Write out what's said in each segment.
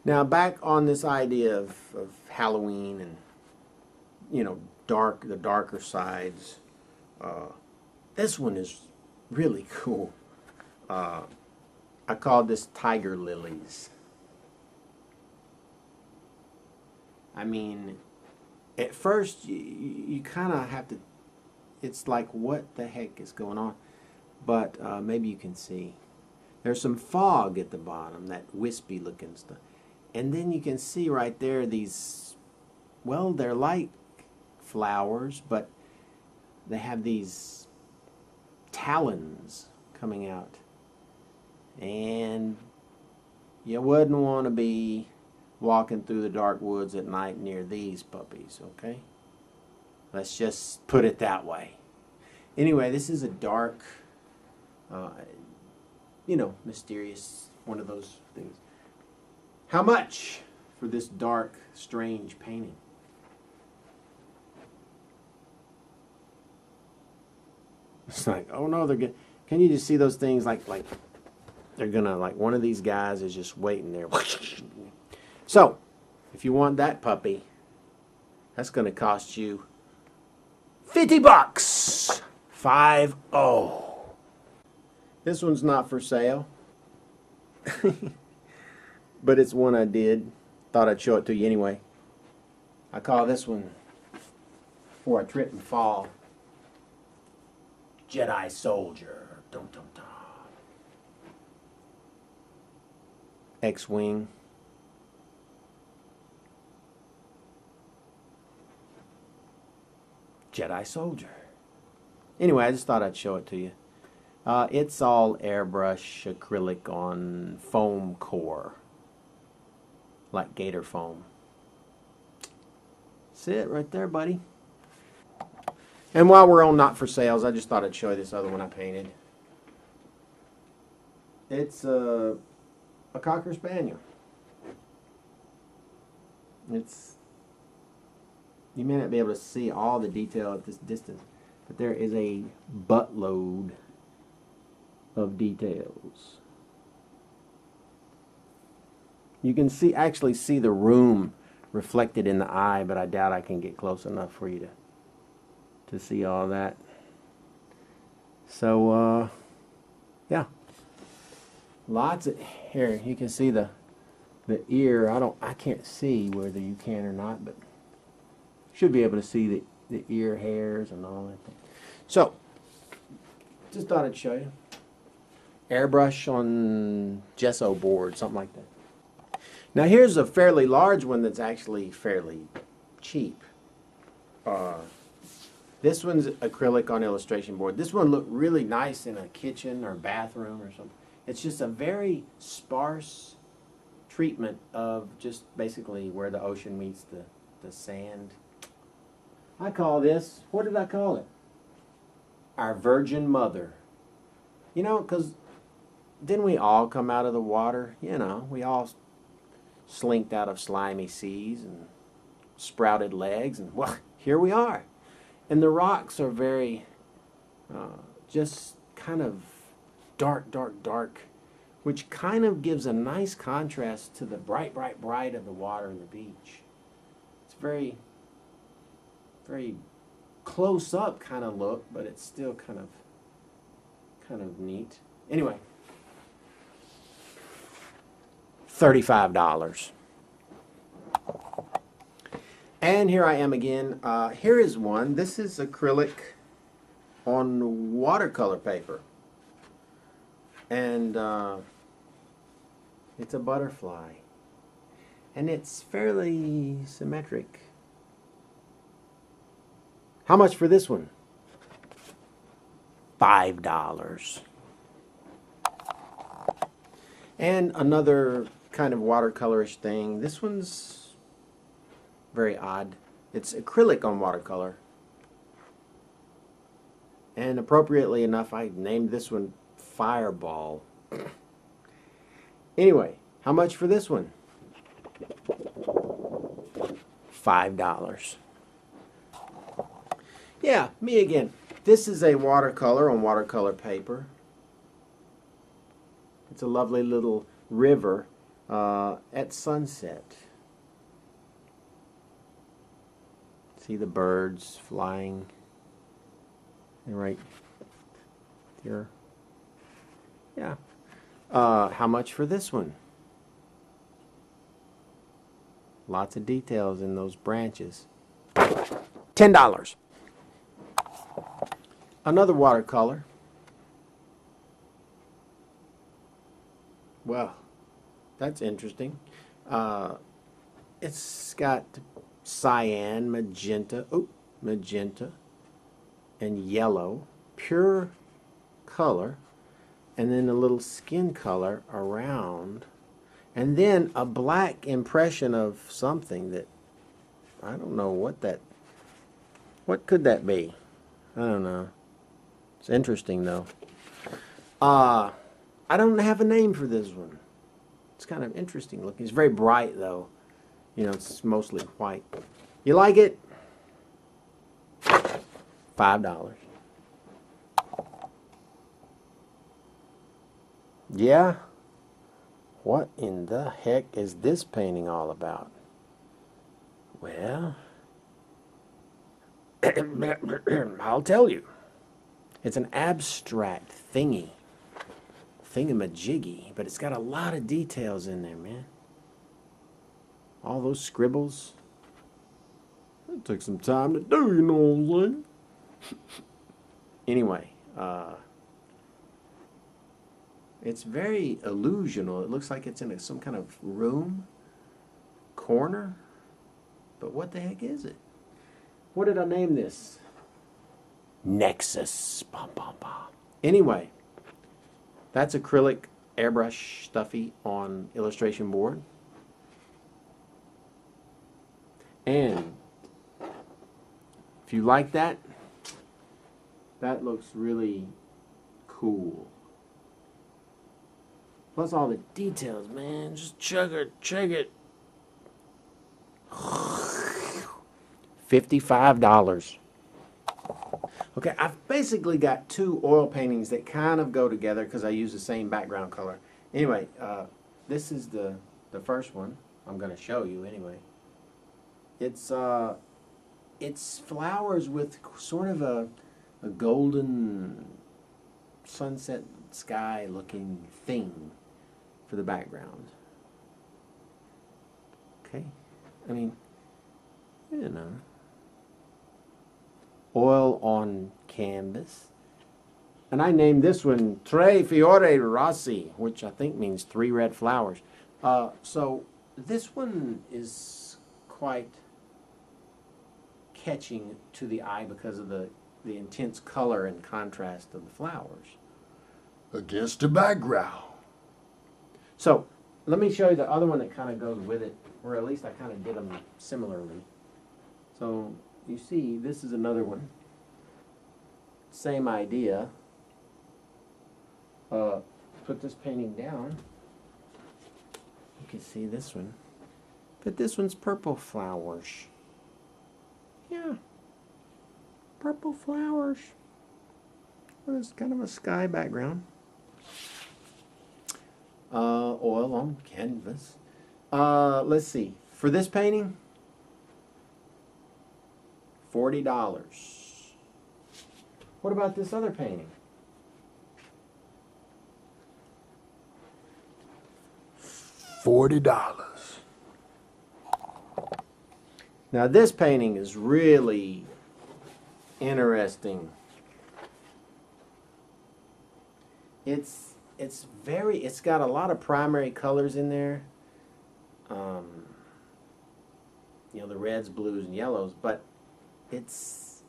Now back on this idea of Halloween and, you know, the darker sides. This one is really cool. I call this tiger lilies. I mean, at first you kind of have to, it's like, what the heck is going on? But maybe you can see. There's some fog at the bottom, that wispy looking stuff. And then you can see right there these, well, they're like flowers, but they have these talons coming out. And you wouldn't want to be walking through the dark woods at night near these puppies, okay? Let's just put it that way. Anyway, this is a dark, you know, mysterious, one of those things. How much for this dark, strange painting? It's like, oh no, they're good. Can you just see those things like they're gonna, like, one of these guys is just waiting there. So, if you want that puppy, that's gonna cost you $50. 50. This one's not for sale. But it's one I did. Thought I'd show it to you anyway. I call this one, before I trip and fall, Jedi Soldier. Dum dum dum. X-Wing. Jedi Soldier. Anyway, I just thought I'd show it to you. It's all airbrush acrylic on foam core. Like gator foam. That's it right there, buddy. And while we're on not for sales, I just thought I'd show you this other one I painted. It's a Cocker Spaniel. It's, you may not be able to see all the detail at this distance, but there is a buttload of details. You can see, actually see the room reflected in the eye, but I doubt I can get close enough for you to see all that. So, yeah. Lots of, here, you can see the ear. I can't see whether you can or not, but should be able to see the ear hairs and all that thing. So, just thought I'd show you. Airbrush on gesso board, something like that. Now here's a fairly large one that's actually fairly cheap. This one's acrylic on illustration board. This one looked really nice in a kitchen or bathroom or something. It's just a very sparse treatment of just basically where the ocean meets the sand. I call this, what did I call it? Our Virgin Mother. You know, because didn't we all come out of the water? You know, we all slinked out of slimy seas and sprouted legs, and well, here we are. And the rocks are very, just kind of dark, dark, dark, which kind of gives a nice contrast to the bright, bright, bright of the water and the beach. It's very, very close up kind of look, but it's still kind of neat. Anyway, $35. And here I am again. Here is one. This is acrylic on watercolor paper. And it's a butterfly. And it's fairly symmetric. How much for this one? $5. And another kind of watercolorish thing. This one's very odd. It's acrylic on watercolor. And appropriately enough, I named this one Fireball. Anyway, how much for this one? $5. Yeah, me again. This is a watercolor on watercolor paper. It's a lovely little river. At sunset. See the birds flying right here. Yeah. How much for this one? Lots of details in those branches. $10. Another watercolor. Well, that's interesting. It's got cyan, magenta, and yellow, pure color, and then a little skin color around, and then a black impression of something that I don't know what could that be? I don't know. It's interesting though. I don't have a name for this one. It's kind of interesting looking. It's very bright though. You know, it's mostly white. You like it? $5. Yeah? What in the heck is this painting all about? Well, I'll tell you. It's an abstract thingamajiggy, but it's got a lot of details in there, man. All those scribbles. It took some time to do, you know what I'm saying? Anyway, it's very illusional. It looks like it's in some kind of room, corner. But what the heck is it? What did I name this? Nexus. Bum, bum, bum. Anyway, that's acrylic airbrush stuffy on illustration board. And if you like that, that looks really cool. Plus all the details, man. Just check it. $55. Okay, I've basically got two oil paintings that kind of go together because I use the same background color. Anyway, this is the first one I'm going to show you anyway. It's flowers with sort of a golden sunset sky looking thing for the background. Okay, I mean, you know, oil on canvas. And I named this one Tre Fiore Rossi, which I think means 3 red flowers. So this one is quite catching to the eye because of the intense color and contrast of the flowers against the background. So let me show you the other one that kind of goes with it, or at least I kind of did them similarly. So you see, this is another one. Same idea. Put this painting down. You can see this one. But this one's purple flowers. Yeah. Purple flowers. Well, it's kind of a sky background. Oil on canvas. Let's see. For this painting, $40. What about this other painting? $40. Now this painting is really interesting. It's got a lot of primary colors in there. You know, the reds, blues, and yellows, but it's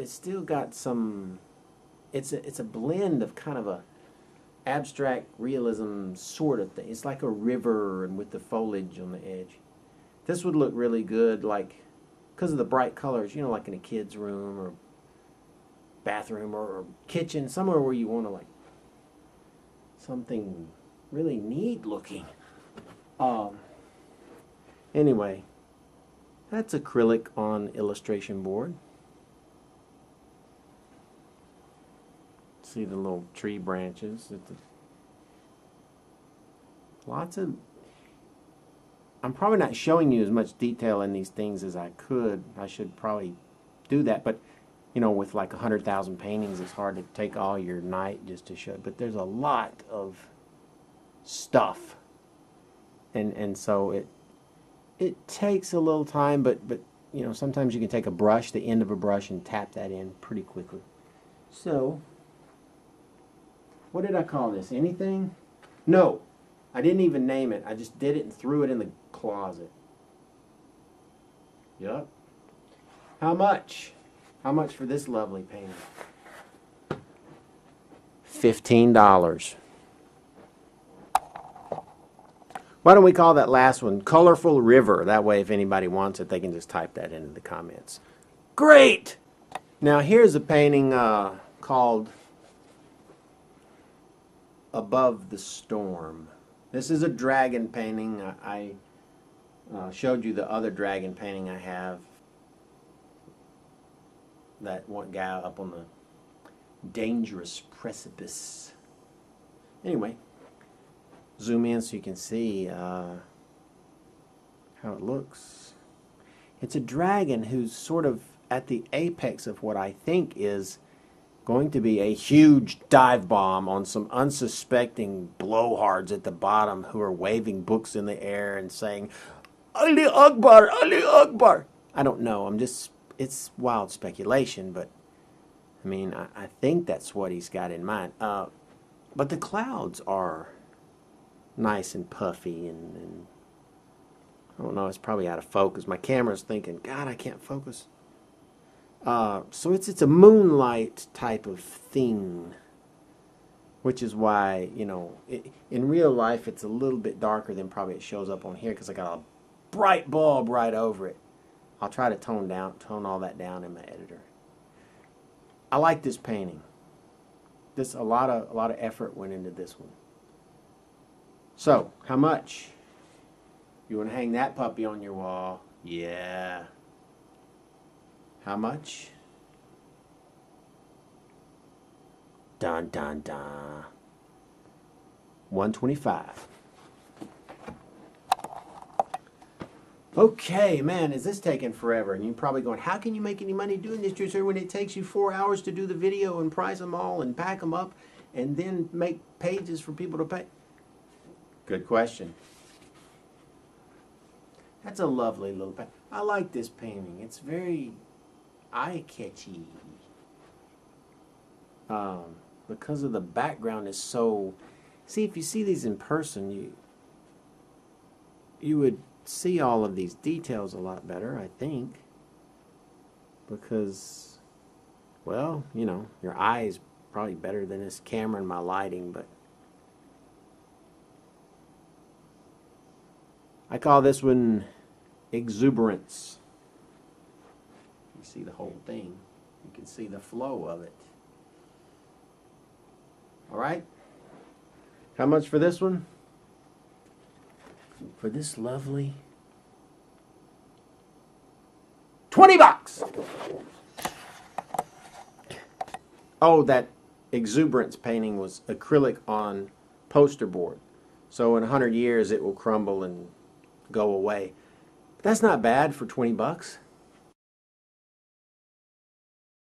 still got some. It's a blend of kind of a abstract realism sort of thing. It's like a river and with the foliage on the edge. This would look really good, like, because of the bright colors, you know, like in a kid's room or bathroom or kitchen, somewhere where you want to, like, something really neat looking. Anyway, that's acrylic on illustration board. See the little tree branches. Lots of... I'm probably not showing you as much detail in these things as I could. I should probably do that, but you know, with like 100,000 paintings, it's hard to take all your night just to show. But there's a lot of stuff, and so it takes a little time, but you know, sometimes you can take a brush, the end of a brush, and tap that in pretty quickly. So, what did I call this? Anything? No, I didn't even name it. I just did it and threw it in the closet. Yup. How much? How much for this lovely painting? $15. Why don't we call that last one Colorful River? That way, if anybody wants it, they can just type that into the comments. Great! Now, here's a painting called Above the Storm. This is a dragon painting. I showed you the other dragon painting I have. That one guy up on the dangerous precipice. Anyway, zoom in so you can see how it looks. It's a dragon who's sort of at the apex of what I think is going to be a huge dive bomb on some unsuspecting blowhards at the bottom who are waving books in the air and saying, Ali Akbar, Ali Akbar. I don't know. It's wild speculation, but I mean, I think that's what he's got in mind. But the clouds are nice and puffy, and I don't know, it's probably out of focus. My camera's thinking, God, I can't focus. So it's a moonlight type of thing, which is why, you know, in real life it's a little bit darker than probably it shows up on here because I got a bright bulb right over it. I'll try to tone all that down in my editor. I like this painting. A lot of effort went into this one. So, how much? You want to hang that puppy on your wall? Yeah. How much? Dun dun dun. $125. Okay, man, is this taking forever? And you're probably going, how can you make any money doing this, Truth, when it takes you 4 hours to do the video and price them all and pack them up and then make pages for people to pay? Good question. That's a lovely little painting. I like this painting. It's very eye-catchy. Because of the background is so... See, if you see these in person, you would see all of these details a lot better, I think. Because, well, you know, your eye is probably better than this camera and my lighting, but I call this one Exuberance. You see the whole thing. You can see the flow of it. All right? How much for this one? For this lovely $20. Oh, that Exuberance painting was acrylic on poster board. So in 100 years it will crumble and go away. But that's not bad for $20.